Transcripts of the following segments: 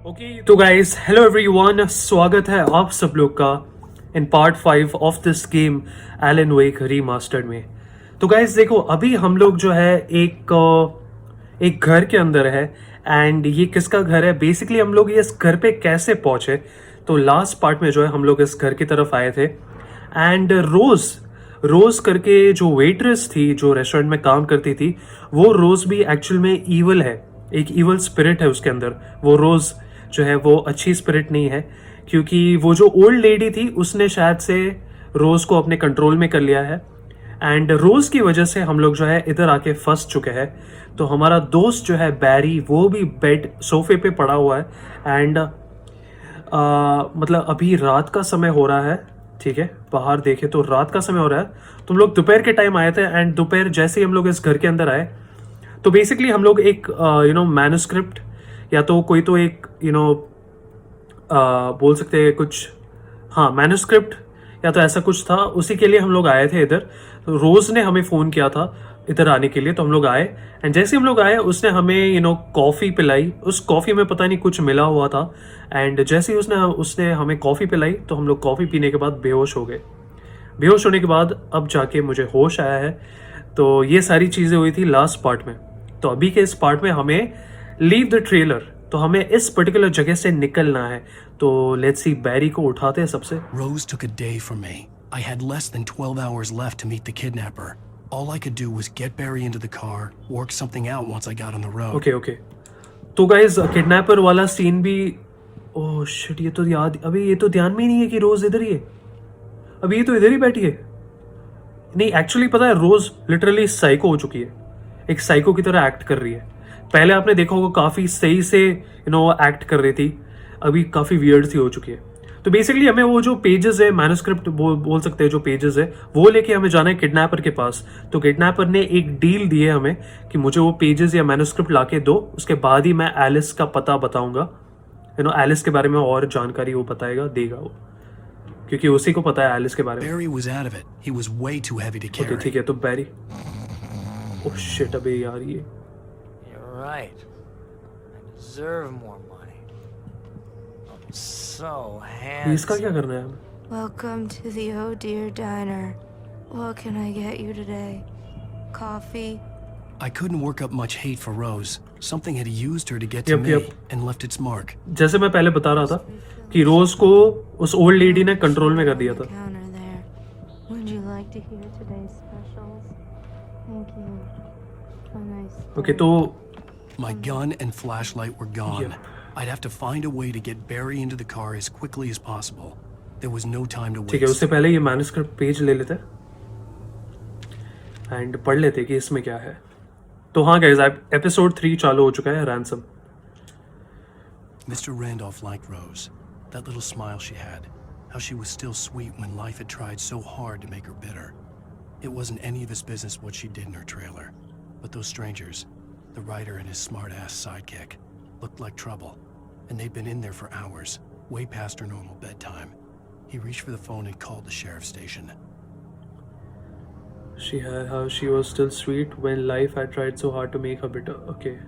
Okay तो guys hello everyone, स्वागत है आप सब लोग का in part 5 of this game Alan Wake remastered में। तो गाइस देखो, अभी हम लोग जो है एक घर के अंदर है। एंड ये किसका घर है? बेसिकली हम लोग इस घर पे कैसे पहुंचे? तो लास्ट पार्ट में जो है हम लोग इस घर की तरफ आए थे। एंड रोज रोज करके जो वेट्रेस थी, जो रेस्टोरेंट में काम करती थी, वो रोज भी एक्चुअल में ईवल है। एक ईवल स्पिरिट है उसके अंदर। वो रोज जो है वो अच्छी स्पिरिट नहीं है, क्योंकि वो जो ओल्ड लेडी थी उसने शायद से रोज को अपने कंट्रोल में कर लिया है। एंड रोज की वजह से हम लोग जो है इधर आके फंस चुके हैं। तो हमारा दोस्त जो है बैरी, वो भी बेड सोफे पे पड़ा हुआ है। एंड मतलब अभी रात का समय हो रहा है, ठीक है, बाहर देखे तो रात का समय हो रहा है। तो हम लोग दोपहर के टाइम आए थे। एंड दोपहर जैसे ही हम लोग इस घर के अंदर आए, तो बेसिकली हम लोग एक मैन्युस्क्रिप्ट या तो कोई तो एक बोल सकते हैं कुछ, हाँ मैन्युस्क्रिप्ट या तो ऐसा कुछ था, उसी के लिए हम लोग आए थे इधर। तो रोज ने हमें फ़ोन किया था इधर आने के लिए, तो हम लोग आए। एंड जैसे हम लोग आए, उसने हमें कॉफ़ी पिलाई। उस कॉफ़ी में पता नहीं कुछ मिला हुआ था। एंड जैसे ही उसने हमें कॉफ़ी पिलाई, तो हम लोग कॉफ़ी पीने के बाद बेहोश हो गए। बेहोश होने के बाद अब जाके मुझे होश आया है। तो ये सारी चीज़ें हुई थी लास्ट पार्ट में। तो अभी के इस पार्ट में हमें लीव द ट्रेलर, तो हमें इस पर्टिकुलर जगह से निकलना है। तो लेट्स सी, बैरी को उठाते हैं सबसे। Rose took a day from me. I had less than 12 hours left to meet the kidnapper. All I could do was get Barry into the car, work something out once I got on the road. Okay. तो guys kidnapper वाला scene भी, oh shit, ये तो याद, अभी ये तो ध्यान में ही नहीं है कि रोज इधर ही है। अभी ये तो इधर ही बैठी है। नहीं, एक्चुअली पता है, रोज लिटरली साइको हो चुकी है। एक साइको की तरह एक्ट कर रही है। पहले आपने देखा होगा काफी सही से एक्ट कर रही थी, अभी काफी वियर्ड सी हो चुकी है। तो बेसिकली हमें वो जो पेजेस है, मैन्युस्क्रिप्ट बोल सकते हैं, जो पेजेस है वो लेके हमें जाना है किडनैपर के पास। तो किडनैपर ने एक डील दी है हमें कि मुझे वो पेजेस या मैन्युस्क्रिप्ट लाके दो, उसके बाद ही मैं एलिस का पता बताऊंगा। एलिस के बारे में और जानकारी वो बताएगा, देगा वो, क्योंकि उसी को पता है एलिस के बारे में। Barry was out of it. He was way too heavy to carry. Okay ठीक है, तो बैरी, ओह शिट, अबे यार ये You're right. I deserve more money. I'm so इसका क्या handsome. करना है? Welcome to the Oh Dear Diner. What can I get you today? Coffee? I couldn't work up much hate for Rose. Something had used her to get to Yep, me yep. and left its mark. जैसे मैं पहले बता रहा था कि रोज को उस old lady ने कंट्रोल में कर दिया था। Counter there. Would you like to hear today's specials? Thank you. A nice. Okay तो My gun and flashlight were gone. Yep. I'd have to find a way to get Barry into the car as quickly as possible. There was no time to ठीक है, waste. उससे पहले ये manuscript page ले लेते and पढ़ लेते कि इसमें क्या है। तो हाँ गाइस, एपिसोड 3 चालू हो चुका है, ransom. Mr. Randolph liked Rose. That little smile she had. How she was still sweet when life had tried so hard to make her bitter. It wasn't any of his business what she did in her trailer. But those strangers, the writer and his smart-ass sidekick, looked like trouble. And they'd been in there for hours, way past her normal bedtime. He reached for the phone and called the sheriff's station. She had how she was still sweet when life had tried so hard to make her bitter. Okay,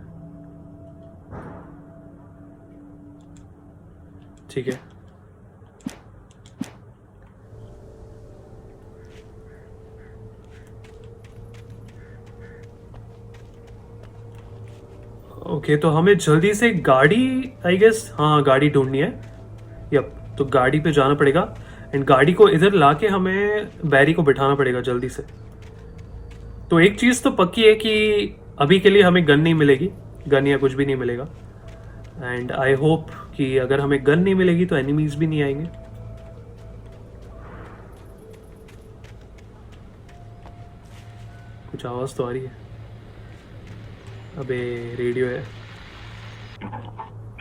ठीक है। Okay तो हमें जल्दी से गाड़ी, I guess, हाँ गाड़ी ढूंढनी है। यप, तो गाड़ी पे जाना पड़ेगा। एंड गाड़ी को इधर लाके हमें बैरी को बिठाना पड़ेगा जल्दी से। तो एक चीज़ तो पक्की है कि अभी के लिए हमें गन नहीं मिलेगी, गन या कुछ भी नहीं मिलेगा। एंड आई होप कि अगर हमें गन नहीं मिलेगी तो एनिमीज भी नहीं आएंगे। कुछ आवाज़ तो आ रही है। अबे रेडियो है।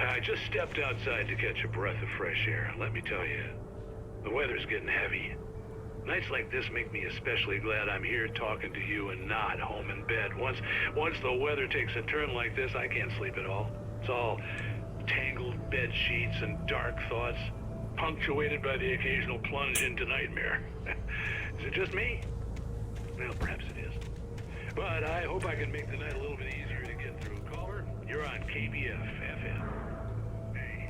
I just stepped outside to catch a breath of fresh air. Let me tell you, the weather's getting heavy. Nights like this make me especially glad I'm here talking to you and not home in bed. Once the weather takes a turn like this, I can't sleep at all. It's all tangled bed sheets and dark thoughts, punctuated by the occasional plunge into nightmare. Is it just me? Well, perhaps it is. But I hope I can make the night a little bit easier to get through. Caller, you're on KBF FM. Hey.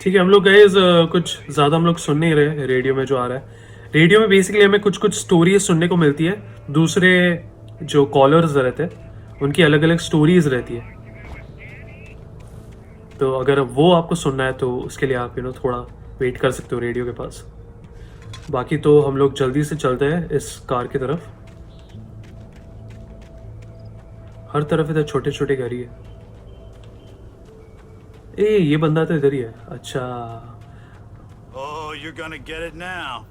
ठीक है, हम लोग गए कुछ ज़्यादा हम लोग सुन नहीं रहे रेडियो में जो आ रहा है। रेडियो में बेसिकली हमें कुछ कुछ स्टोरीज सुनने को मिलती है, दूसरे जो कॉलर्स रहते हैं उनकी अलग अलग स्टोरीज रहती है। तो अगर वो आपको सुनना है तो उसके लिए आप थोड़ा वेट कर सकते हो रेडियो के पास। बाकी तो हम लोग जल्दी से चलते हैं इस कार की तरफ। हर तरफ इधर छोटे छोटे घर ही है। ये बंदा तो इधर ही है। अच्छा। Oh, you're gonna get it now.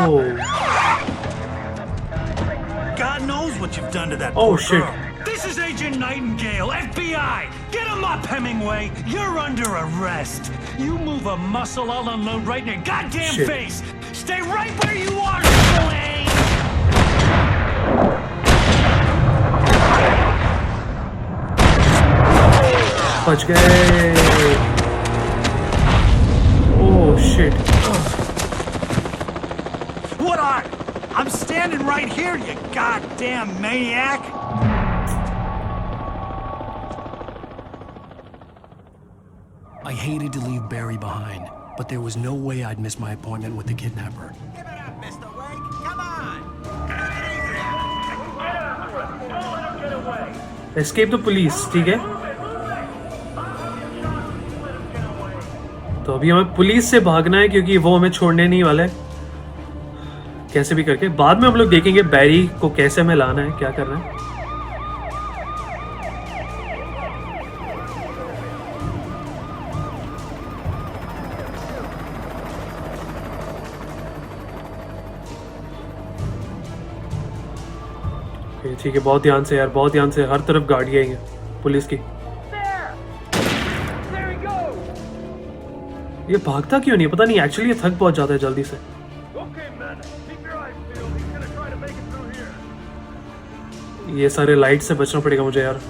Oh God knows what you've done to that Oh, poor shit. girl. This is Agent Nightingale, FBI. Get him up, Hemingway. You're under arrest. You move a muscle, I'll unload right in your goddamn Shit. face. Stay right where you are, Slane. बच गए। Oh shit. What are? I'm standing right here, you goddamn maniac. I hated to leave Barry behind, but there was no way I'd miss my appointment with the kidnapper. Give it up, Mr. Wake. Come on. Escape the police, ठीक है। तो अभी हमें police से भागना है क्योंकि वो हमें छोड़ने नहीं वाले कैसे भी करके। बाद में हम लोग देखेंगे बैरी को कैसे हमें लाना है, क्या करना है। ठीक है, बहुत ध्यान से यार, बहुत ध्यान से। हर तरफ गाड़ियां हैं पुलिस की। ये भागता क्यों नहीं पता नहीं। एक्चुअली ये थक बहुत जाता है जल्दी से। ये सारे लाइट से बचना पड़ेगा मुझे यार।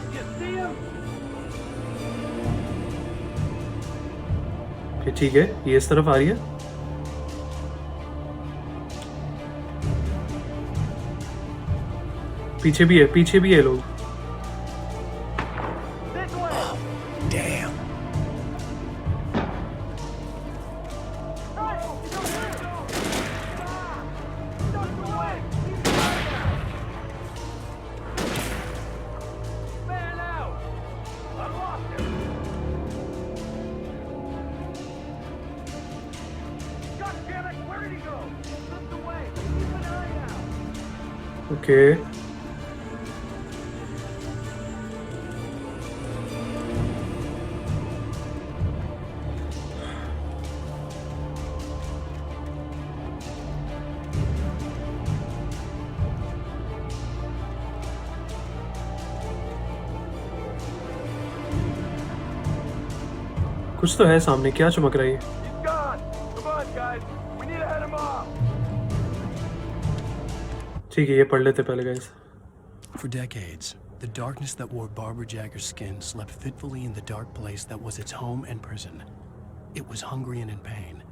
ठीक है, ये इस तरफ आ रही है। पीछे भी है, पीछे भी है लोग। Damn. ओके कुछ तो है सामने। क्या चमक रहा है ये? ठीक है, ये पढ़ लेते पहले guys. For decades, the darkness that wore Barbara Jagger's skin slept fitfully in the dark place that was its home and prison. It was hungry and in pain.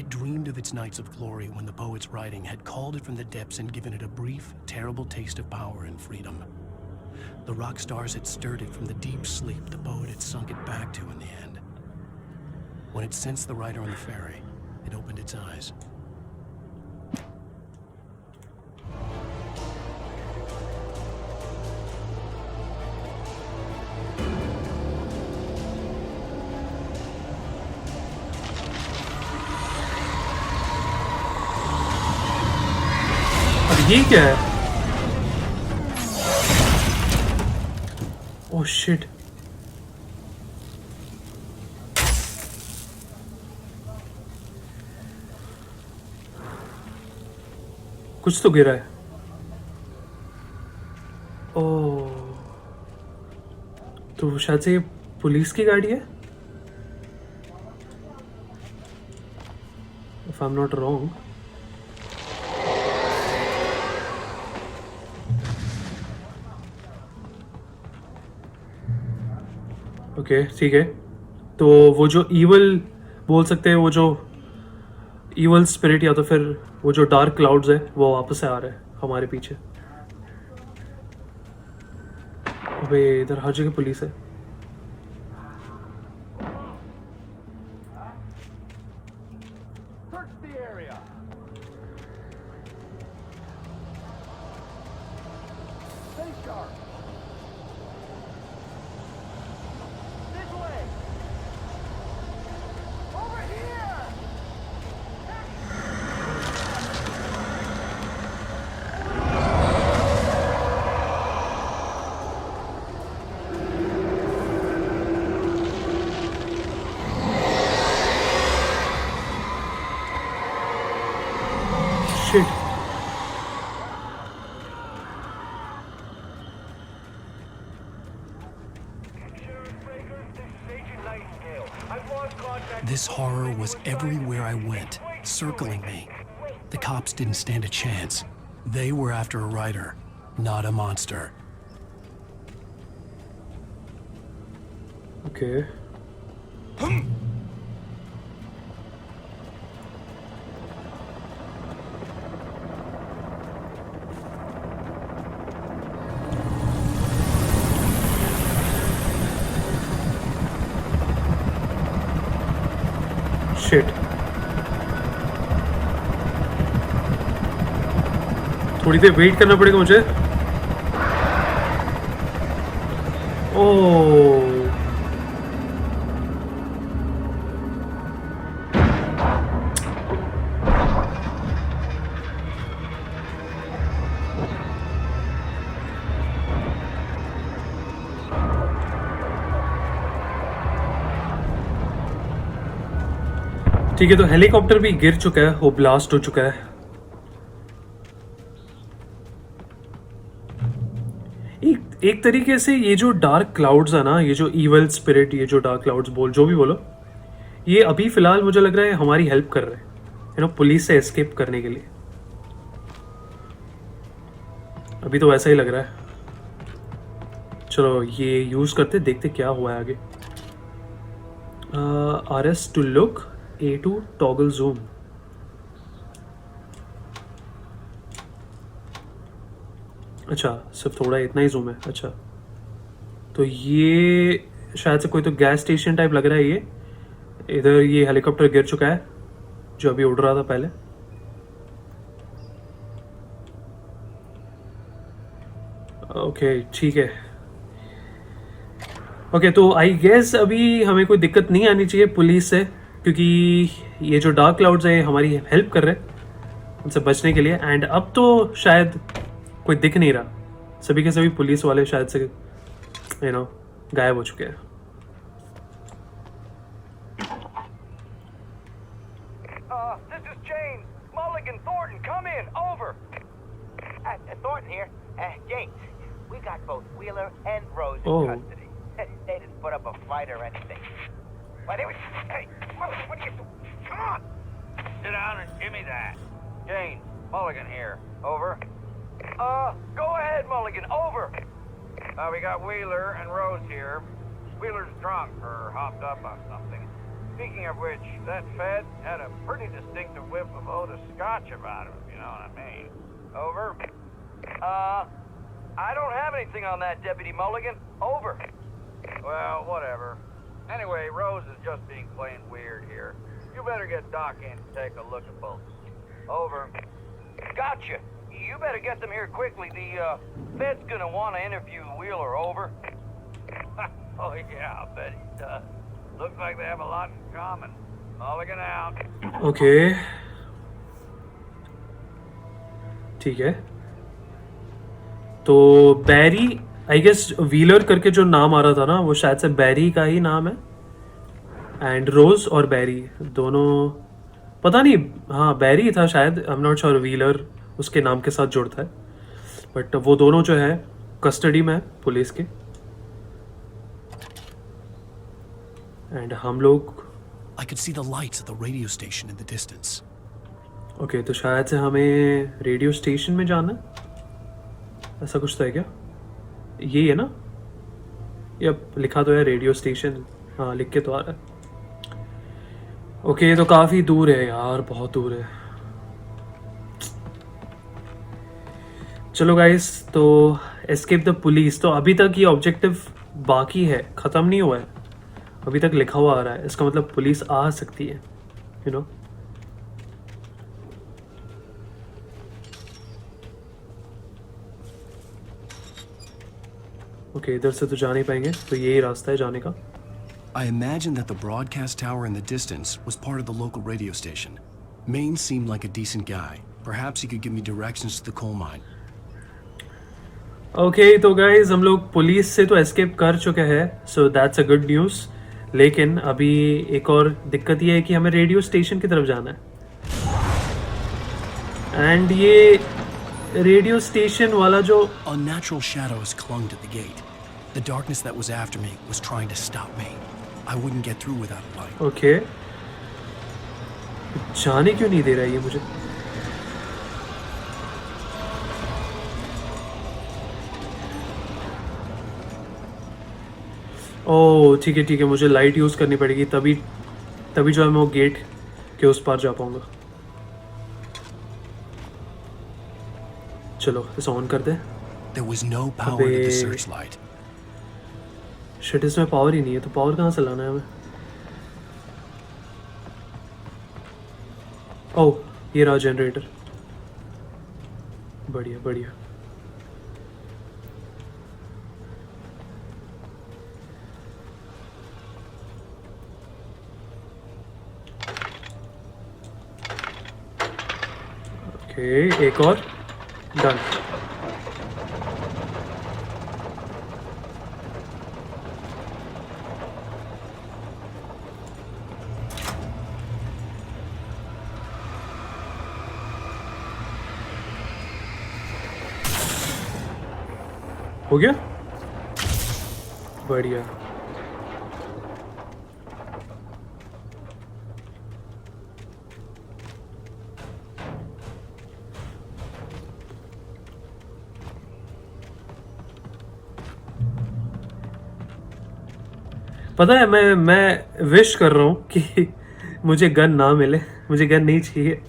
It dreamed of its nights of glory when the poet's writing had called it from the depths and given it a brief, terrible taste of power and freedom. The rock stars had stirred it from the deep sleep the poet had sunk it back to in the end. When it sensed the writer on the ferry, it opened its eyes. अब ये क्या है? Oh shit. कुछ तो गिरा है। ओह, तो शायद से ये पुलिस की गाड़ी है, if I'm not wrong. Okay ठीक है, तो वो जो ईवल बोल सकते हैं, वो जो ईवल स्पिरिट या तो फिर वो जो डार्क क्लाउड्स है वो वापस से आ रहा है हमारे पीछे। अबे इधर हर जगह पुलिस है। This horror was everywhere I went, circling me. The cops didn't stand a chance. They were after a writer, not a monster. Okay. Shit. थोड़ी देर वेट करना पड़ेगा मुझे. ओह. ठीक है, तो हेलीकॉप्टर भी गिर चुका है, वो ब्लास्ट हो चुका है. एक तरीके से ये जो डार्क क्लाउड्स है ना, ये जो इवल स्पिरिट, ये जो डार्क क्लाउड्स बोल जो भी बोलो, ये अभी फिलहाल मुझे लग रहा है हमारी हेल्प कर रहे हैं पुलिस से एस्केप करने के लिए. अभी तो वैसा ही लग रहा है. चलो ये यूज करते, देखते क्या हुआ है आगे. RS to look, A to toggle zoom. अच्छा, सिर्फ थोड़ा इतना ही जूम है. अच्छा, तो ये शायद से कोई तो गैस स्टेशन टाइप लग रहा है. ये इधर ये हेलीकॉप्टर गिर चुका है जो अभी उड़ रहा था पहले. ओके, ठीक है. ओके, तो आई गेस अभी हमें कोई दिक्कत नहीं आनी चाहिए पुलिस से, क्योंकि ये जो डार्क क्लाउड्स हैं हमारी हेल्प कर रहे हैं उनसे बचने के लिए. एंड अब तो शायद कोई दिख नहीं रहा. सभी के सभी पुलिस वाले शायद से गायब हो चुके हैं. This is James. Mulligan, Thornton, come in. Over. Thornton here. James, we got both Wheeler and Rose in custody. They didn't put up a fight or anything. But it was... Hey, Mulligan, what are you doing? Come on. Sit down and give me that. James, Mulligan here. Over. Go ahead, Mulligan. Over. We got Wheeler and Rose here. Wheeler's drunk or hopped up on something. Speaking of which, that Fed had a pretty distinctive whiff of Otis Scotch about him, if you know what I mean. Over. I don't have anything on that, Deputy Mulligan. Over. Well, whatever. Anyway, Rose is just being plain weird here. You better get Doc in to take a look at both. Over. Gotcha. You better get them here quickly. The Fed's gonna want to interview Wheeler. Over. Oh yeah, I bet he does. Looks like they have a lot in common. Mulligan out. Okay. ठीक है. तो बैरी, I guess wheeler करके जो नाम आ रहा था ना, वो शायद से बैरी का ही नाम है. एंड रोज और बैरी दोनों, पता नहीं, हाँ बैरी था शायद. I am not sure wheeler उसके नाम के साथ जुड़ता है. बट वो दोनों जो है कस्टडी में है पुलिस के. एंड हम लोग I could see the lights of the radio station in the distance. Okay, तो शायद से हमें रेडियो स्टेशन में जाना है, ऐसा कुछ तो है क्या? यही है ना? यप, लिखा तो है रेडियो स्टेशन. हाँ, लिख के तो आ रहा है. ओके, ये तो काफ़ी दूर है यार, बहुत दूर है. चलो गाइस, तो एस्केप द पुलिस. तो अभी तक ये ऑब्जेक्टिव बाकी है, ख़त्म नहीं हुआ है. अभी तक लिखा हुआ आ रहा है, इसका मतलब पुलिस आ सकती है, यू नो. ओके, इधर से तो जा नहीं पाएंगे, तो यही रास्ता है जाने का. I imagine that the broadcast tower in the distance was part of the local radio station. Maine seemed like a decent guy. Perhaps he could give me directions to the coal mine. Okay, तो guys हम लोग police से तो escape कर चुके हैं, so that's a good news. लेकिन अभी एक और दिक्कत ये है कि हमें रेडियो स्टेशन की तरफ जाना है. एंड ये रेडियो स्टेशन वाला जो Unnatural shadows clung to the gate. The darkness that was after me was trying to stop me. I wouldn't get through without a light. Okay, जाने क्यों नहीं दे रहा है ये मुझे? ओह ठीक है, मुझे लाइट यूज़ करनी पड़ेगी, तभी जो है मैं वो गेट के उस पार जा पाऊंगा। चलो इसे ऑन कर दे। There was no power to the searchlight. Shit, इसमें पावर ही नहीं है, तो पावर कहाँ से लाना है हमें? ओह ये रहा जनरेटर। बढ़िया। ओके, एक और, डन। हो गया, बढ़िया। पता है मैं विश कर रहा हूँ कि मुझे गन ना मिले, मुझे गन नहीं चाहिए,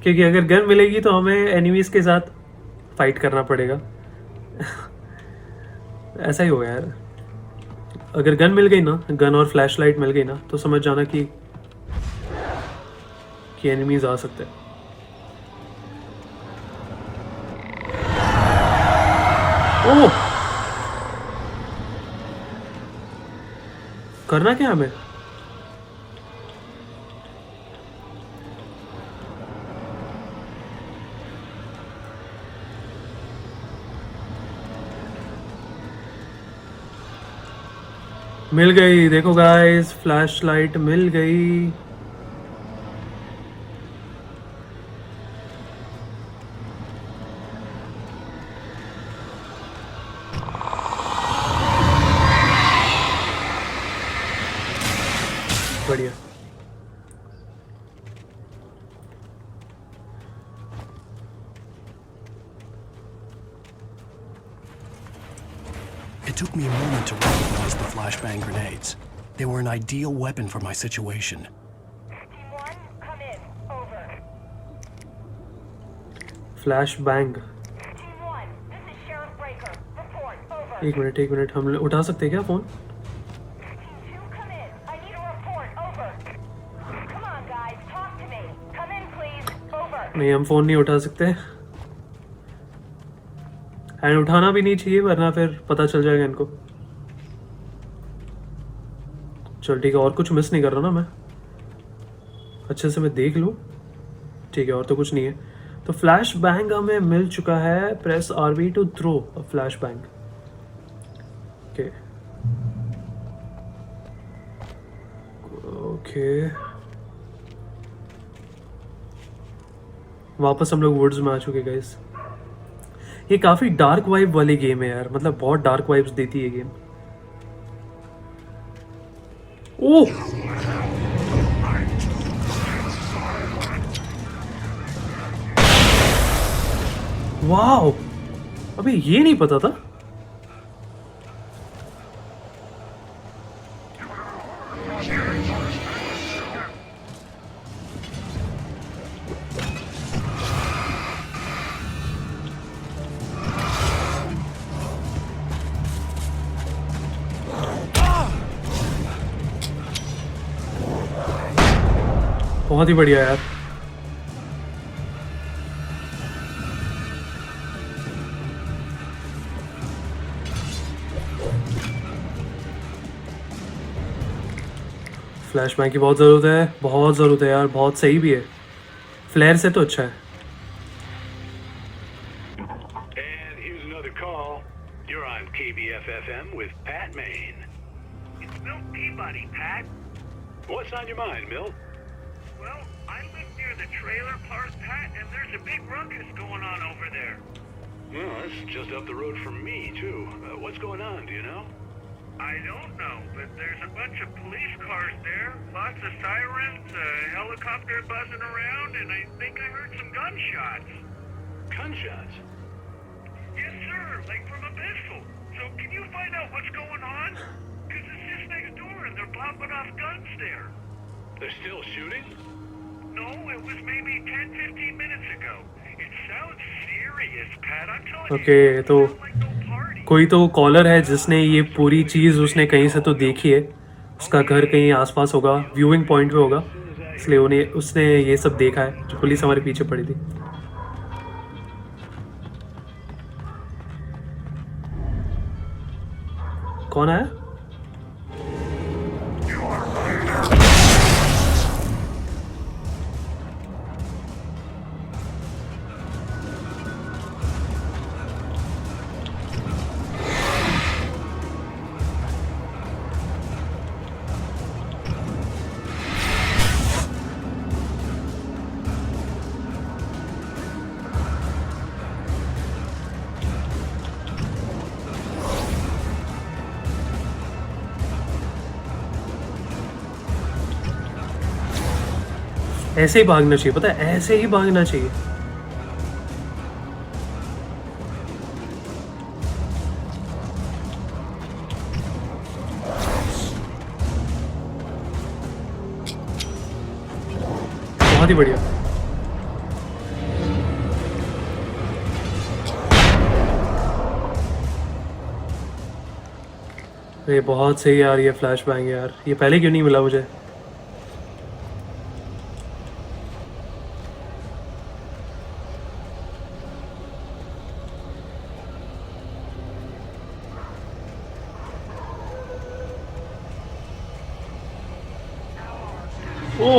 क्योंकि अगर गन मिलेगी तो हमें एनिमीज के साथ फाइट करना पड़ेगा। ऐसा ही होगा यार, अगर गन मिल गई ना, गन और फ्लैशलाइट मिल गई ना, तो समझ जाना कि एनिमीज आ सकते हैं। ओह करना क्या हमें? मिल गई, देखो गाइस, फ्लैश लाइट मिल गई। बढ़िया। It took me a moment to recognize the flashbang grenades. They were an ideal weapon for my situation. Team 1, come in. Over. Flash bang. Team 1, this is Sheriff Breaker. Report. Over. एक minute, हम उठा सकते हैं क्या phone? Team 2, come in. I need a report. Over. Come on, guys. Talk to me. Come in, please. Over. नहीं, हम phone नहीं उठा सकते, एंड उठाना भी नहीं चाहिए, वरना फिर पता चल जाएगा इनको। चल ठीक है, और कुछ मिस नहीं कर रहा ना मैं, अच्छे से मैं देख लूँ। ठीक है, और तो कुछ नहीं है। तो फ्लैश बैंग हमें मिल चुका है। Press RB to throw a flash bang. Okay, वापस हम लोग वुड्स में आ चुके गाइस। ये काफी डार्क वाइब वाली गेम है यार, मतलब बहुत डार्क वाइब्स देती है गेम। ओह वाओ, अबे ये नहीं पता था। बहुत ही बढ़िया यार। फ्लैशबैक की बहुत ज़रूरत है यार, बहुत सही भी है। फ्लेयर से तो अच्छा है। And here's another call. You're on KBFFM with Pat Maine. It's Milt Peabody, Pat. What's on your mind, Milt? Well, I live near the trailer park, Pat, and there's a big ruckus going on over there. Well, that's just up the road from me, too. What's going on, do you know? I don't know, but there's a bunch of police cars there, lots of sirens, a helicopter buzzing around, and I think I heard some gunshots. Gunshots? Yes, sir, like from a pistol. So can you find out what's going on? Because it's just next door and they're popping off guns there. They're still shooting? No, it was maybe 10-15 minutes ago. It sounds serious, Pat. I'm telling you. Okay, it तो sounds like no party. कोई तो collar है जिसने ये पूरी चीज़ उसने कहीं से तो देखी है, उसका घर कहीं आसपास होगा, व्यूइंग पॉइंट पे होगा, इसलिए उन्हें उसने ये सब देखा है जो पुलिस हमारे पीछे पड़ी थी. कौन है? ऐसे ही भागना चाहिए, पता है, ऐसे ही भागना चाहिए. बहुत ही बढ़िया. ये बहुत सही यार, ये फ्लैश बैंग यार, ये पहले क्यों नहीं मिला मुझे? ओ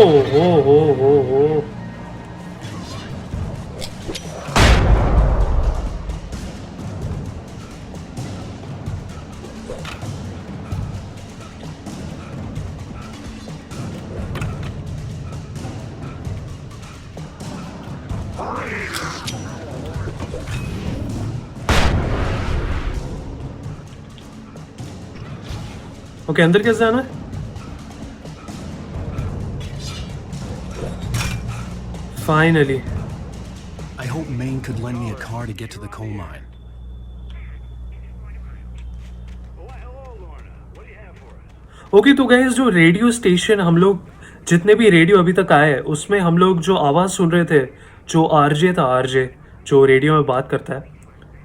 ओके, अंदर कैसे जाना है? Finally. I hope Maine could lend me a car to get to the coal mine. Okay, तो गाइस जो रेडियो स्टेशन हम लोग जितने भी रेडियो अभी तक आए हैं उसमें हम लोग जो आवाज़ सुन रहे थे, जो आरजे था, आरजे जो रेडियो में बात करता है,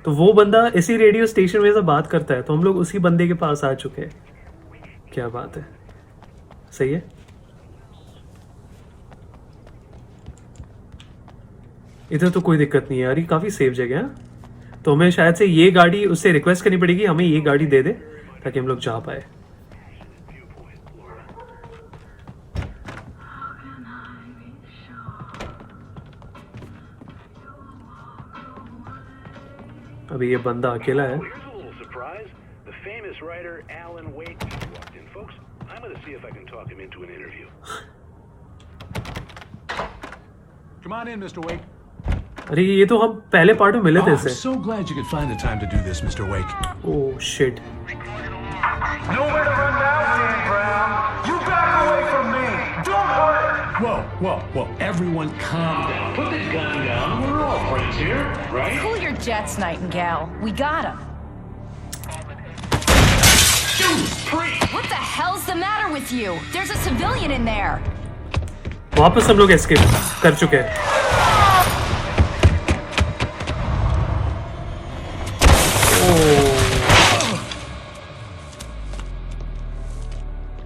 तो वो बंदा इसी रेडियो स्टेशन में से बात करता है, तो हम लोग उसी बंदे के पास आ चुके हैं. क्या बात है, सही है. इधर तो कोई दिक्कत नहीं है यार, ये काफ़ी सेफ जगह है. तो हमें शायद से ये गाड़ी उससे रिक्वेस्ट करनी पड़ेगी, हमें ये गाड़ी दे दे ताकि हम लोग जा पाए. अभी ये बंदा अकेला है. The famous writer Alan Wake just walked in, folks. I'm going to see if I can talk him into an interview. Come on in, Mr. Wake. अरे ये तो हम पहले पार्ट में मिले थे I'm इससे. so glad you could find the time to do this, Mr. Wake. Oh shit. Nowhere to run now, Dan Brown. You back away from me. Don't hurt. Whoa. Everyone calm down. Put the gun down. We're all friends here, right? Cool your jets, Nightingale. We got him. What the hell's the matter with you? There's a civilian in there. वापस हम लोग escape कर चुके हैं.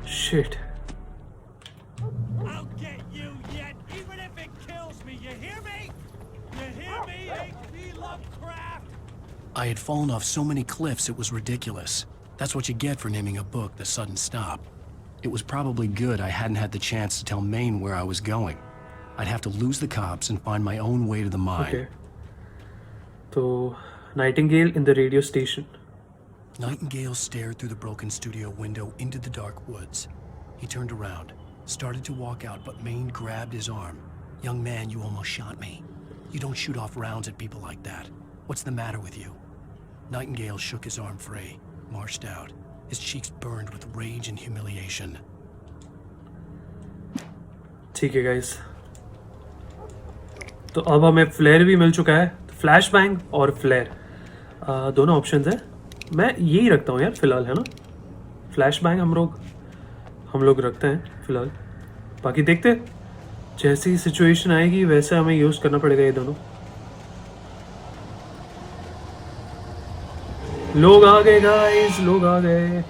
Shit. I'll get you yet, even if it kills me. You hear me? You hear me, H.P. Lovecraft? I had fallen off so many cliffs it was ridiculous. That's what you get for naming a book The Sudden Stop. It was probably good I hadn't had the chance to tell Maine where I was going. I'd have to lose the cops and find my own way to the mine. Okay. So, Nightingale in the radio station. Nightingale stared through the broken studio window into the dark woods. He turned around, started to walk out, but Maine grabbed his arm. "Young man, you almost shot me. You don't shoot off rounds at people like that. What's the matter with you?" Nightingale shook his arm free, marched out. His cheeks burned with rage and humiliation. ठीक है guys, तो अब हमें flare भी मिल चुका है, flash bang और flare दोनों ऑप्शंस है। मैं यही रखता हूँ यार फिलहाल, है ना, फ्लैश बैंग हम लोग रखते हैं फिलहाल। बाकी देखते जैसी सिचुएशन आएगी वैसे हमें यूज़ करना पड़ेगा ये दोनों। लोग आ गए गाइस, लोग आ गए।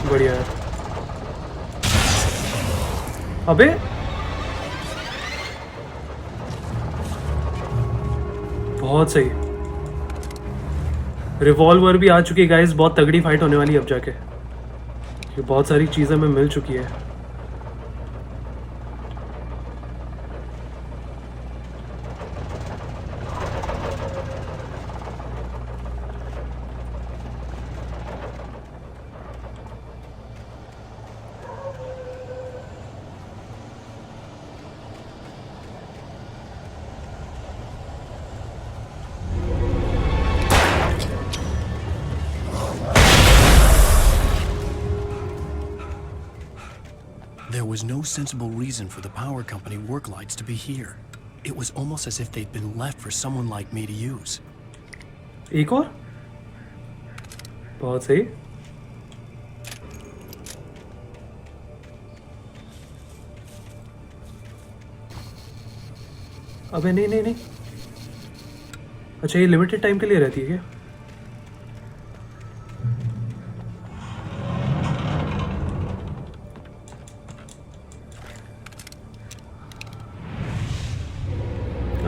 बढ़िया है। अबे बहुत सही, रिवॉल्वर भी आ चुकी है गाइस। बहुत तगड़ी फाइट होने वाली है अब जाके, ये बहुत सारी चीजें हमें मिल चुकी है। There was no sensible reason for the power company work lights to be here. It was almost as if they'd been left for someone like me to use. एक और, बहुत सही। अबे नहीं नहीं नहीं, अच्छा ये लिमिटेड टाइम के लिए रहती है क्या?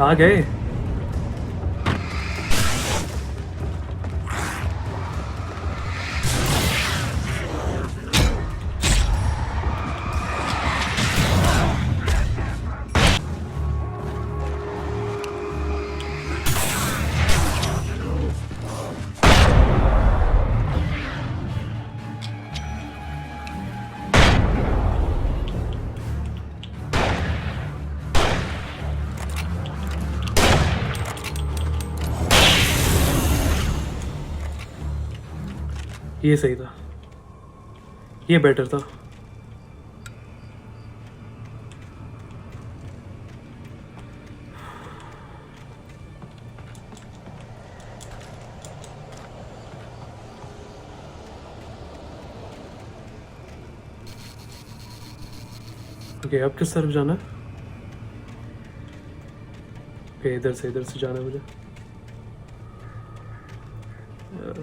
आ गए। ये सही था, ये बेटर था। ओके, अब किस तरफ जाना है? ओके, इधर से जाना है मुझे।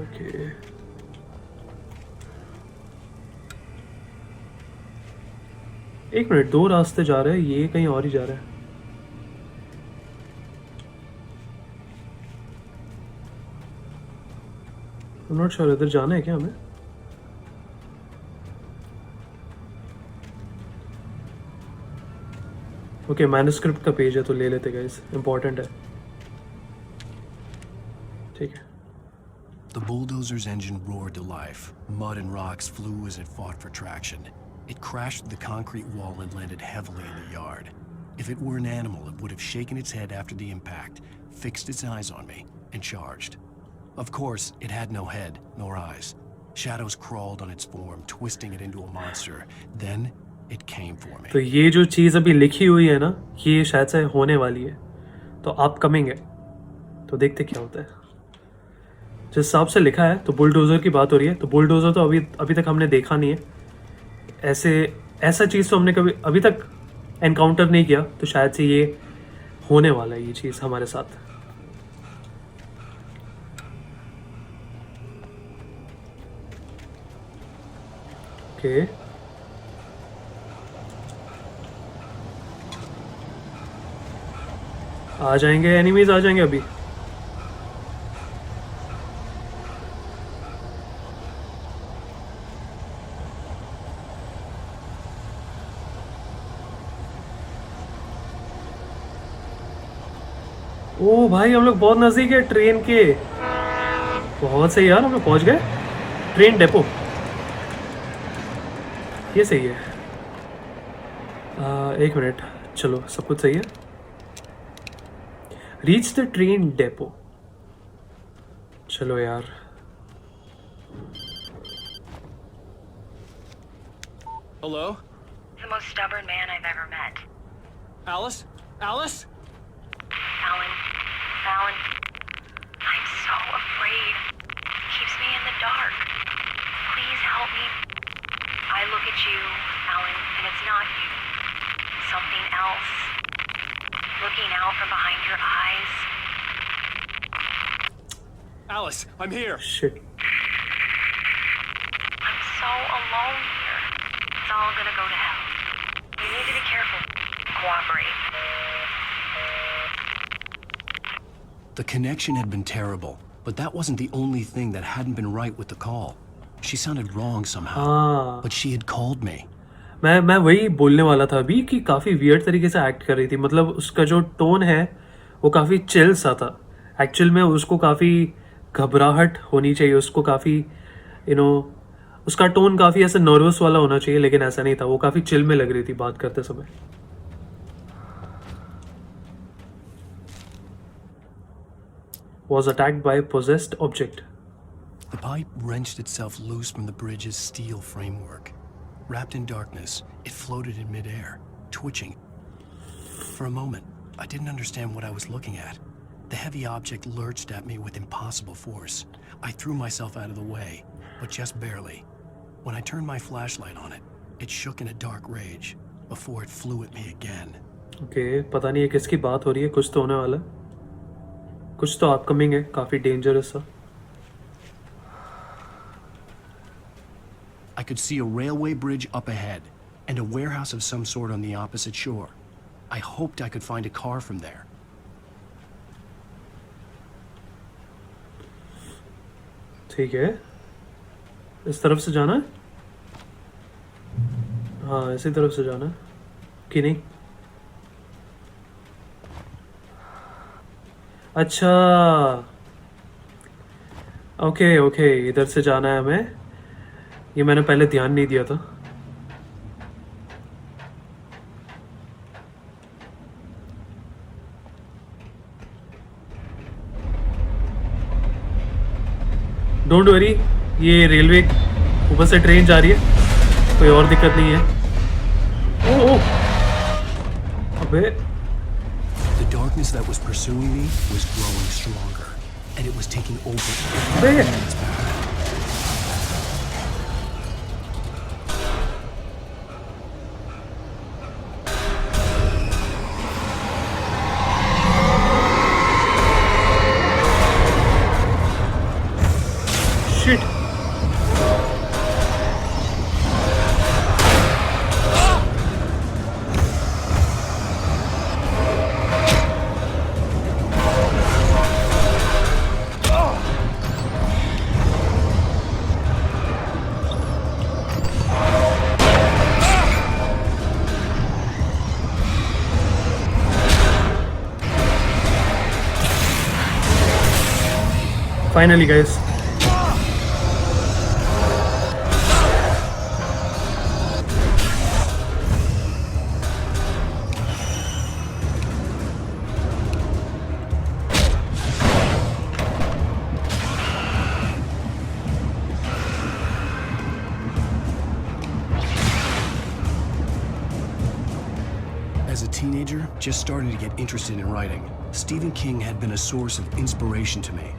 ओके, एक मिनट, दो रास्ते जा रहे हैं, ये कहीं और ही जा रहा है। I'm not sure, इधर जाना है क्या हमें? ओके, मैन्युस्क्रिप्ट का पेज है तो ले लेते गाइस, इंपॉर्टेंट है। ठीक है। The bulldozer's engine roared to life. Mud and rocks flew as it fought for traction. It crashed the concrete wall and landed heavily in the yard. If it were an animal, it would have shaken its head after the impact, fixed its eyes on me, and charged. Of course, it had no head, nor eyes. Shadows crawled on its form, twisting it into a monster. Then, it came for me. तो ये जो चीज़ अभी लिखी हुई है ना, ये शायद से होने वाली है, तो अपकमिंग है, तो देखते क्या होता है। जिस हिसाब से लिखा है तो बुलडोज़र की बात हो रही है, तो बुलडोज़र तो अभी तक हमने देखा नहीं है। ऐसा चीज़ तो हमने कभी अभी तक एनकाउंटर नहीं किया, तो शायद से ये होने वाला है ये चीज़ हमारे साथ। ओके, आ जाएंगे एनिमीज, आ जाएंगे अभी। ओ भाई हम लोग बहुत नजदीक है ट्रेन के। बहुत सही यार, हम लोग पहुंच गए ट्रेन डेपो। ये सही है। एक मिनट, चलो सब कुछ सही है। Reach the train depot. चलो यार। Hello? The most stubborn man I've ever met. Alice? Alice? Alan. Alan. I'm so afraid. Keeps me in the dark. Please help me. I look at you, Alan, and it's not you. Something else. Looking out from behind your eyes. Alice, I'm here. Shit. I'm so alone here. It's all gonna go to hell. You need to be careful. Cooperate. The connection had been terrible, but that wasn't the only thing that hadn't been right with the call. She sounded wrong somehow, but she had called me. मैं वही बोलने वाला था अभी कि काफ़ी weird तरीके से एक्ट कर रही थी। मतलब उसका जो टोन है वो काफ़ी चिल सा था। एक्चुअल में उसको काफ़ी घबराहट होनी चाहिए, उसको काफ़ी उसका टोन काफ़ी ऐसे नर्वस वाला होना चाहिए, लेकिन ऐसा नहीं था। वो काफ़ी चिल में लग रही थी बात करते समय। Was attacked by possessed object. The pipe wrenched itself loose from the bridge's steel framework. Wrapped in darkness, it floated in midair, twitching. For a moment, I didn't understand what I was looking at. The heavy object lurched at me with impossible force. I threw myself out of the way, but just barely. When I turned my flashlight on it, it shook in a dark rage before it flew at me again. Okay, पता नहीं है किसकी बात हो रही है, कुछ तो होने वाला है। कुछ तो अपकमिंग है, काफ़ी डेंजरस सा। I could see a railway bridge up ahead, and a warehouse of some sort on the opposite shore. I hoped I could find a car from there. ठीक है, इस तरफ से जाना है। हाँ, इसी तरफ से जाना है कि नहीं? अच्छा, ओके ओके, इधर से जाना है हमें। ये मैंने पहले ध्यान नहीं दिया था। डोंट वरी, ये रेलवे ऊपर से ट्रेन जा रही है, कोई और दिक्कत नहीं है। ओह अबे, The darkness that was pursuing me was growing stronger, and it was taking over. अबे shit. Finally, guys. As a teenager, just starting to get interested in writing, Stephen King had been a source of inspiration to me.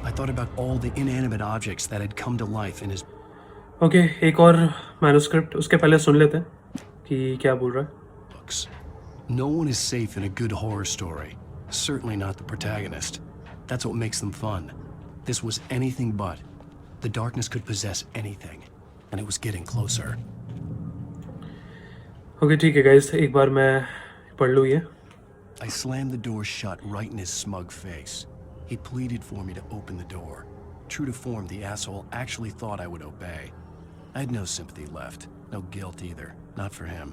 I thought about all the inanimate objects that had come to life in his Okay, एक और manuscript, उसके पहले सुन लेते हैं कि क्या बोल रहा है। books. No one is safe in a good horror story. Certainly not the protagonist. That's what makes them fun. This was anything but. The darkness could possess anything, and it was getting closer. Okay ठीक है guys, एक बार मैं पढ़ लूँ ये। I slammed the door shut right in his smug face. He pleaded for me to open the door. True to form, the asshole actually thought I would obey. I had no sympathy left, no guilt either, not for him.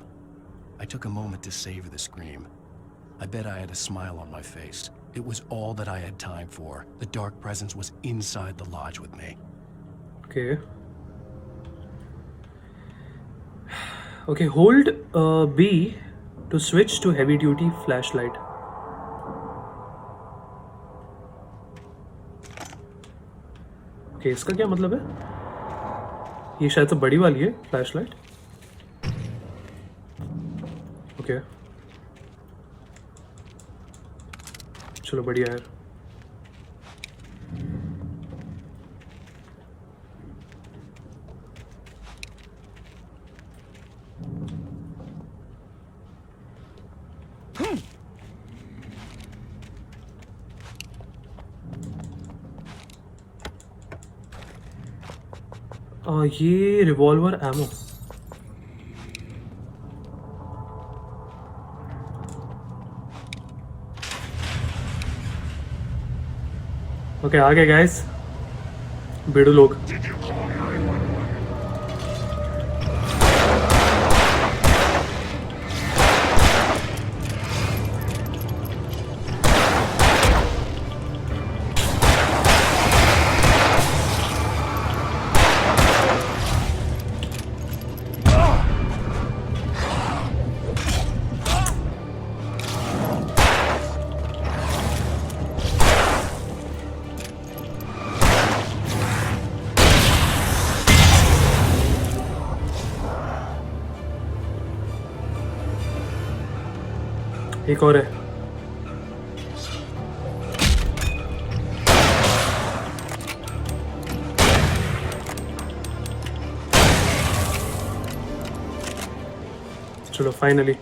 I took a moment to savor the scream. I bet I had a smile on my face. It was all that I had time for. The dark presence was inside the lodge with me. Okay. Okay, hold B to switch to heavy duty flashlight. Okay, इसका क्या मतलब है? ये शायद से बड़ी वाली है फ्लैशलाइट. Okay. चलो बढ़िया यार. ये रिवॉल्वर एमो. ओके आ गए गाइस, बेड़ू लोग. एक और है. चलो फाइनली.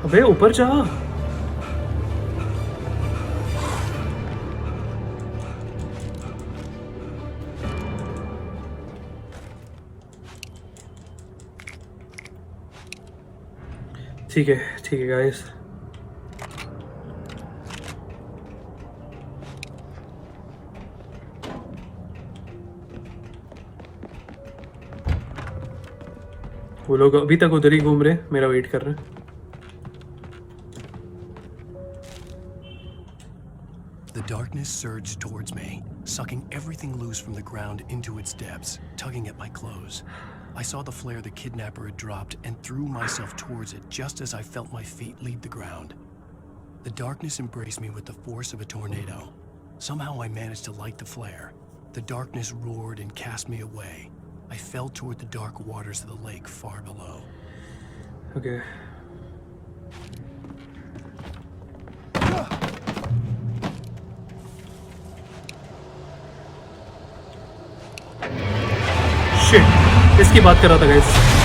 अबे ऊपर जा. ठीक है गाइस. वो लोग अभी तक उधर ही घूम रहे, मेरा वेट कर रहे हैं. The darkness surged towards me, sucking everything loose from the ground into its depths, tugging at my clothes. I saw the flare the kidnapper had dropped and threw myself towards it just as I felt my feet leave the ground. The darkness embraced me with the force of a tornado. Somehow I managed to light the flare. The darkness roared and cast me away. I fell toward the dark waters of the lake far below. Okay. Shit, इसकी बात कर रहा था guys.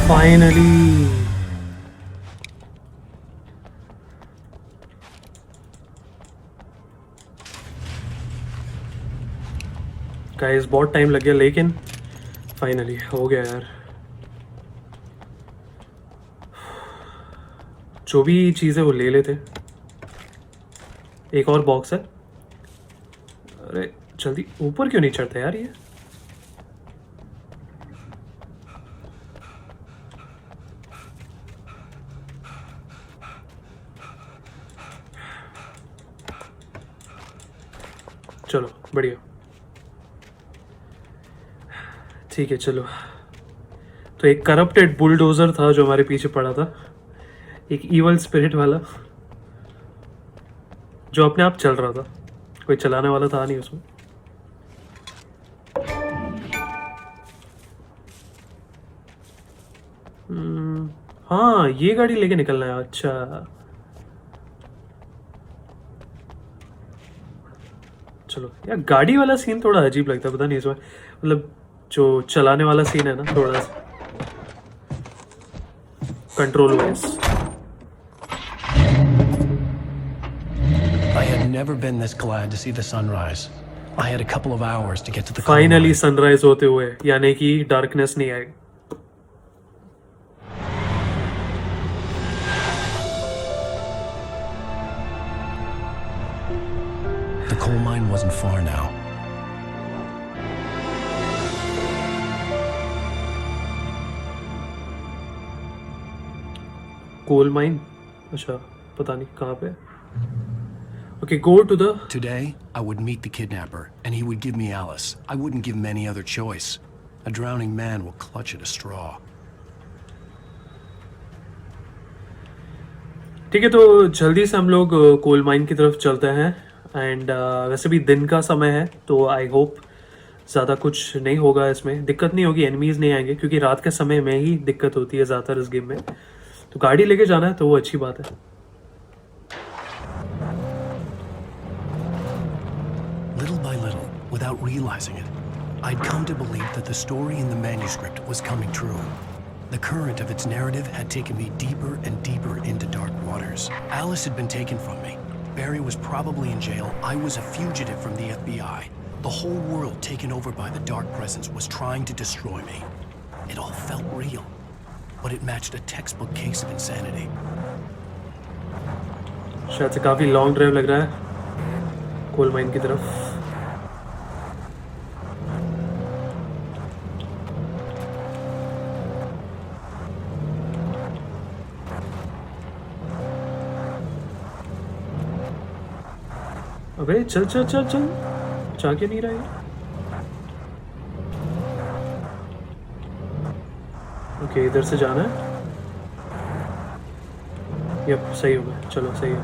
Finally. Guys बहुत time लग गया लेकिन finally हो गया यार. जो भी चीज़ है वो ले लेते। एक और बॉक्स है। अरे जल्दी ऊपर क्यों नहीं चढ़ता यार ये? चलो बढ़िया, ठीक है चलो। तो एक करप्टेड बुलडोजर था जो हमारे पीछे पड़ा था, एक ईवल स्पिरिट वाला जो अपने आप चल रहा था, कोई चलाने वाला था नहीं उसमें। हाँ ये गाड़ी लेके निकलना है, अच्छा। चलो यार, गाड़ी वाला सीन थोड़ा अजीब लगता है, पता नहीं इसमें, मतलब जो चलाने वाला सीन है ना, थोड़ा सा control wise. I had never been this glad to see the sunrise. I had a couple of hours to get to the coal finally mine. Sunrise होते हुए, यानी कि डार्कनेस नहीं आएगी। The coal mine wasn't far now. Coal mine, अच्छा पता नहीं कहाँ पे। Okay, go to the... Today, I would meet the kidnapper, and he would give me Alice. I wouldn't give him any other choice. A drowning man will clutch at a straw. ठीक है, तो जल्दी से हम लोग coal mine की तरफ चलते हैं। एंड वैसे भी दिन का समय है, तो आई होप ज़्यादा कुछ नहीं होगा, इसमें दिक्कत नहीं होगी, एनिमीज़ नहीं आएंगे, क्योंकि रात के समय में ही दिक्कत होती है ज़्यादातर इस गेम में। तो गाड़ी लेके जाना है तो वो अच्छी बात है। Little by little, without realizing it, I'd come to believe that the story in the manuscript was coming true. The current of its narrative had taken me deeper and deeper into dark waters. Alice had been taken from me. Barry was probably in jail. I was a fugitive from the FBI. The whole world taken over by the dark presence was trying to destroy me. It all felt real, but it matched a textbook case of insanity. शायद से काफ़ी long drive लग रहा है coal mine की तरफ। अबे चल चल चल चल, जा के नहीं रहा है। ओके, इधर से जाना है। यप, सही हो गया, चलो सही है।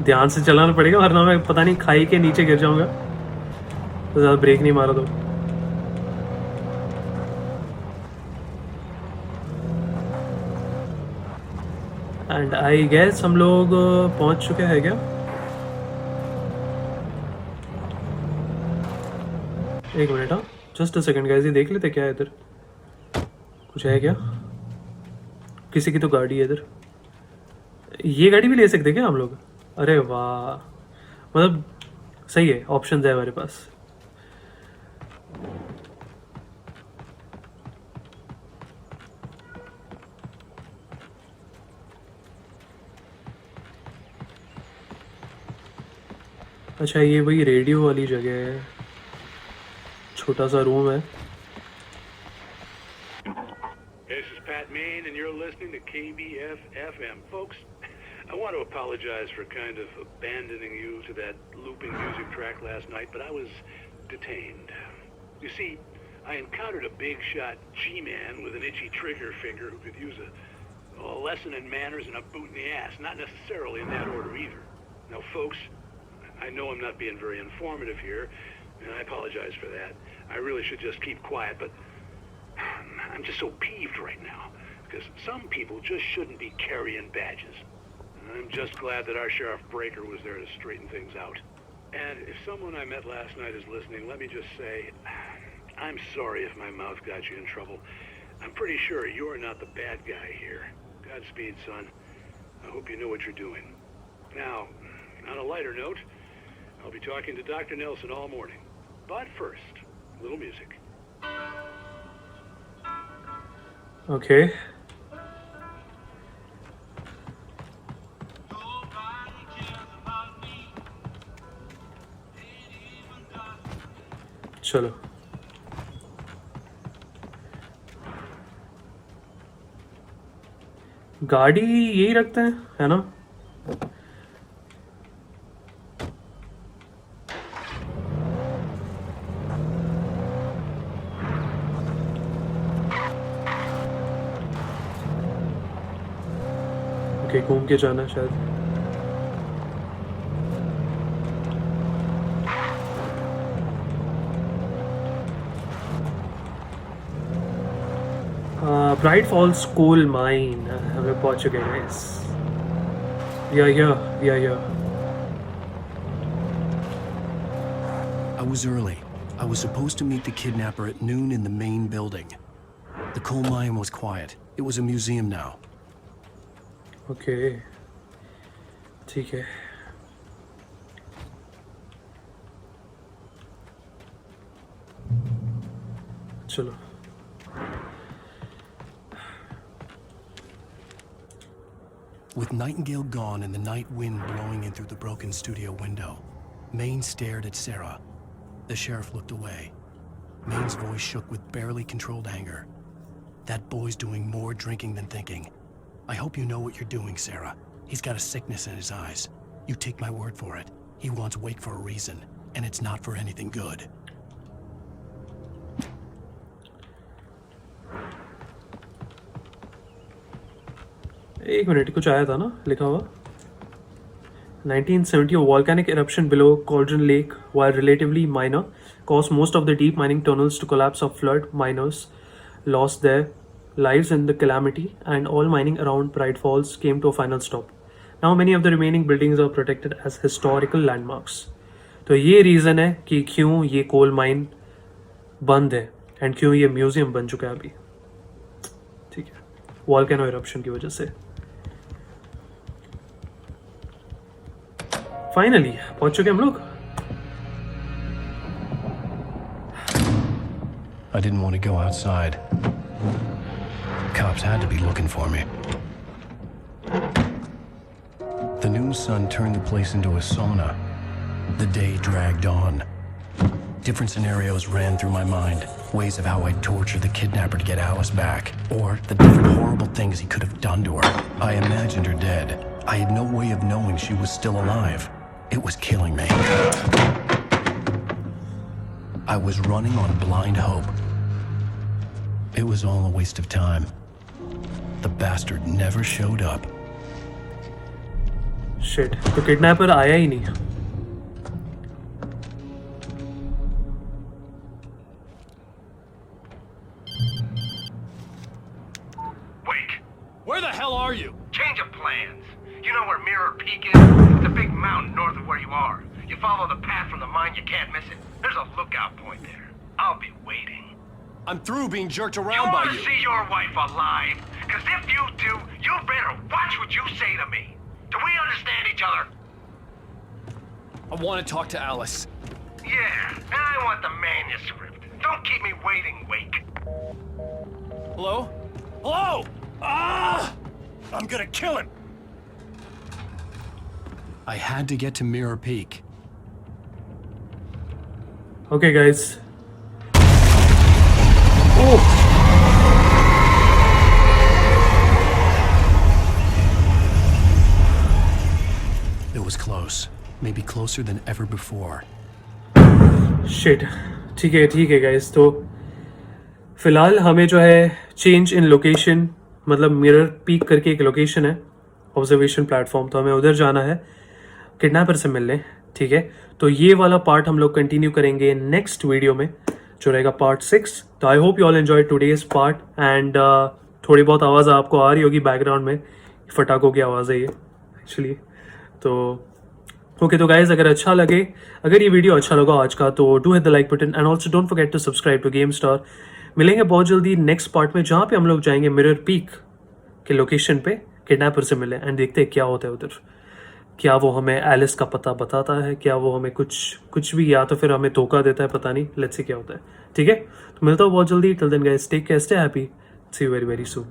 ध्यान से चलाना पड़ेगा, वरना मैं पता नहीं खाई के नीचे गिर जाऊंगा, तो ज़्यादा ब्रेक नहीं मारा तो। एंड आई गेस हम लोग पहुंच चुके हैं क्या? एक मिनट, हाँ जस्ट अ सेकंड गाइस, ये देख लेते क्या है इधर, कुछ है क्या? किसी की तो गाड़ी है इधर, ये गाड़ी भी ले सकते क्या हम लोग? अरे वाह, मतलब सही है, ऑप्शन है हमारे पास। अच्छा, ये वही रेडियो वाली जगह है, छोटा सा रूम है। This is Pat Main, and you're listening to KBF-FM. Folks, I want to apologize for kind of abandoning you to that looping music track last night, but I was detained. You see, I encountered a big-shot G-man with an itchy trigger finger who could use a lesson in manners and a boot in the ass. Not necessarily in that order either. Now, folks, I know I'm not being very informative here, and I apologize for that. I really should just keep quiet, but I'm just so peeved right now, because some people just shouldn't be carrying badges. I'm just glad that our Sheriff Breaker was there to straighten things out. And if someone I met last night is listening, let me just say, I'm sorry if my mouth got you in trouble. I'm pretty sure you're not the bad guy here. Godspeed, son. I hope you know what you're doing. Now, on a lighter note, I'll be talking to Dr. Nelson all morning. But first, a little music. Okay. चलो गाड़ी यही रखते हैं, है ना? Okay, घूम के जाना शायद. Bright Falls coal mine. हमें पहुंच चुके हैं guys. We are here. I was early. I was supposed to meet the kidnapper at noon in the main building. The coal mine was quiet. It was a museum now. Okay. ठीक है. चलो. With Nightingale gone and the night wind blowing in through the broken studio window, Maine stared at Sarah. The sheriff looked away. Maine's voice shook with barely controlled anger. That boy's doing more drinking than thinking. I hope you know what you're doing, Sarah. He's got a sickness in his eyes. You take my word for it. He wants Wake for a reason, and it's not for anything good. एक minute, कुछ आया था ना लिखा हुआ. 1970, a volcanic eruption below Cauldron Lake, while relatively minor, caused most of the deep mining tunnels to collapse of flood. Miners lost their lives in the calamity, and all mining around Bright Falls came to a final stop. Now many of the remaining buildings are protected as historical landmarks. तो ये reason है कि क्यों ये coal mine बंद है and क्यों ये म्यूजियम बन चुका है अभी. ठीक है, वॉल्केनो इरप्शन की वजह से. फाइनली पहुंच चुके हम लोग. I didn't want to go outside. Cops had to be looking for me. The noon sun turned the place into a sauna. The day dragged on. Different scenarios ran through my mind. Ways of how I'd torture the kidnapper to get Alice back. Or the different horrible things he could have done to her. I imagined her dead. I had no way of knowing she was still alive. It was killing me. I was running on blind hope. It was all a waste of time. The bastard never showed up. Shit, तो kidnapper आया ही नहीं. Wake, Where the hell are you? change of plans. You know where Mirror Peak is? It's a big mountain north of where you are. You follow the path from the mine, you can't miss it. There's a lookout point there. I'll be waiting. I'm through being jerked You around by want to you. see your wife alive? Because if you do, you better watch what you say to me. Do we understand each other? I want to talk to Alice. Yeah, and I want the manuscript. Don't keep me waiting, Wake. Hello? Hello? Ah! I'm gonna kill him. I had to get to Mirror Peak. Okay, guys. Oh. It was close. Maybe closer than ever before. Shit. ठीक है guys. तो फिलहाल हमें जो है change in location, मतलब mirror peak करके एक लोकेशन है, ऑब्जर्वेशन प्लेटफॉर्म, तो हमें उधर जाना है किडनैपर से मिलने. ठीक है, तो ये वाला पार्ट हम लोग कंटिन्यू करेंगे नेक्स्ट वीडियो में, जो रहेगा पार्ट 6. तो I hope you all enjoy today's part and थोड़ी बहुत आवाज़ आपको आ रही होगी बैकग्राउंड में, फटाकों की आवाज़ है ये एक्चुअली. तो ओके, तो गाइज अगर ये वीडियो अच्छा लगा आज का, तो do hit the like button and also don't forget to subscribe to game star. मिलेंगे बहुत जल्दी नेक्स्ट पार्ट में, जहाँ पे हम लोग जाएंगे मिरर पीक के लोकेशन पे किडनैपर से मिले एंड देखते हैं क्या होता है उधर. क्या वो हमें एलिस का पता बताता है, क्या वो हमें कुछ भी, या तो फिर हमें धोखा देता है, पता नहीं। लेट्स सी क्या होता है। ठीक है, तो मिलता हूँ बहुत जल्दी। Till then guys, take care, stay happy, see you very very soon.